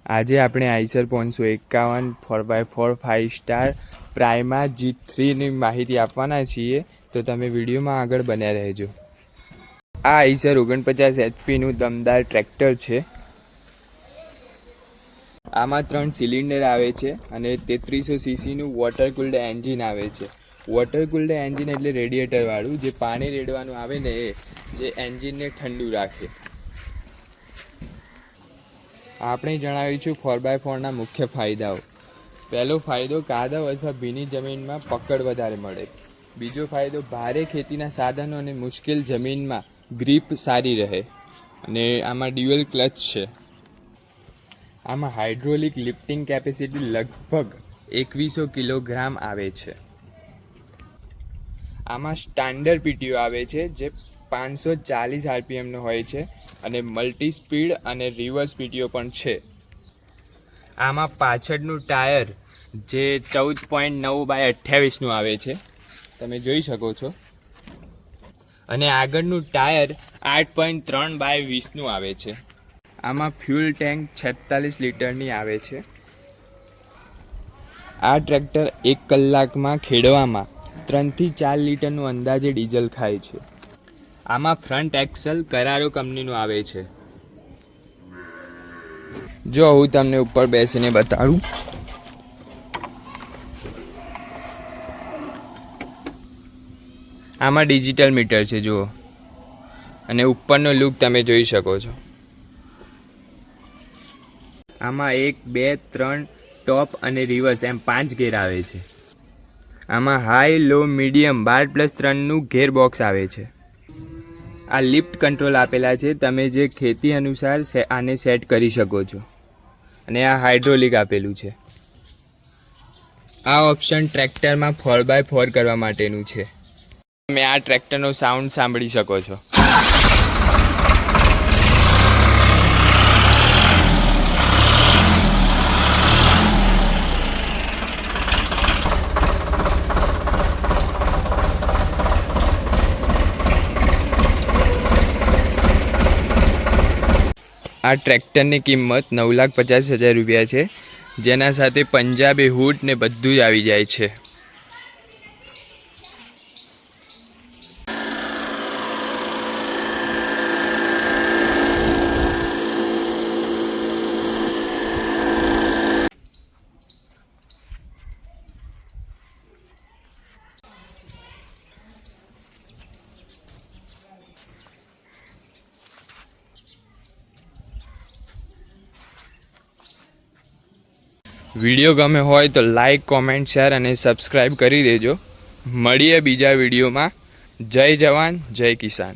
આજે આપણે Eicher 551 4x4 5 star prima G3ની માહિતી આપવાના છીએ, તો તમે વિડીયોમાં આગળ બન્યા રહેજો. આ આઈસર 49 HP દમદાર ટ્રેક્ટર છે. આમાં 3 સિલિન્ડર આવે છે અને 3300 cc વોટર કુલ્ડ એન્જિન આવે છે. વોટર કુલ્ડ એન્જિન એટલે રેડિએટરવાળું, જે પાણી રેડવાનું આવે ને જે એન્જિનને ઠંડુ રાખે. આપણે જણાવીશું 4x4ના મુખ્ય ફાયદાઓ. પહેલો ફાયદો, કાદવ અથવા ભીની જમીનમાં પકડ વધારે મળે. બીજો ફાયદો, ભારે ખેતીના સાધનો અને મુશ્કેલ જમીનમાં ગ્રીપ સારી રહે. અને આમાં ડ્યુઅલ ક્લચ છે. આમાં હાઇડ્રોલિક લિફ્ટિંગ કેપેસિટી લગભગ 2100 કિલોગ્રામ આવે છે. આમાં સ્ટાન્ડર્ડ પીટીઓ આવે છે, જે 540 RPMનો હોય છે અને મલ્ટી સ્પીડ અને રિવર્સ પીટીઓ પણ છે. આમાં પાછળનું ટાયર જે 14.9x28નું આવે છે, તમે જોઈ શકો છો, અને આગળનું ટાયર 8.3x20નું આવે છે. આમાં ફ્યુલ ટેન્ક 46 લીટરની આવે છે. આ ટ્રેક્ટર 1 કલાકમાં ખેડવામાં 3 થી 4 લીટરનું અંદાજે ડીઝલ ખાય છે. આમાં ફ્રન્ટ એક્સલ કરારો કંપનીનું આવે છે. જો હું તમને ઉપર બેસીને બતાડું, આમાં ડિજિટલ મીટર છે જુઓ, અને ઉપરનો લુક તમે જોઈ શકો છો. આમાં 1, 2, 3 ટોપ અને રિવર્સ એમ 5 ગેર આવે છે. આમાં હાઈ, લો, મીડિયમ 12+3નું ગેર બોક્સ આવે છે. આ લિફ્ટ કંટ્રોલ આપેલા છે, તમે જે ખેતી અનુસાર આને સેટ કરી શકો છો. અને આ હાઇડ્રોલિક આપેલું છે. આ ઓપ્શન ટ્રેક્ટરમાં 4x4 કરવા માટેનું છે. તમે આ ટ્રેક્ટરનો સાઉન્ડ સાંભળી શકો છો. આ ટ્રેક્ટરની કિંમત 9,50,000 રૂપિયા છે, જેના સાથે પંજાબી હૂડ ને બધું જ આવી જાય છે. વિડીયો ગમે હોય તો લાઈક, કોમેન્ટ, શેર અને સબસ્ક્રાઈબ કરી દેજો. મળીએ બીજા વિડીયોમાં. જય જવાન, જય કિસાન.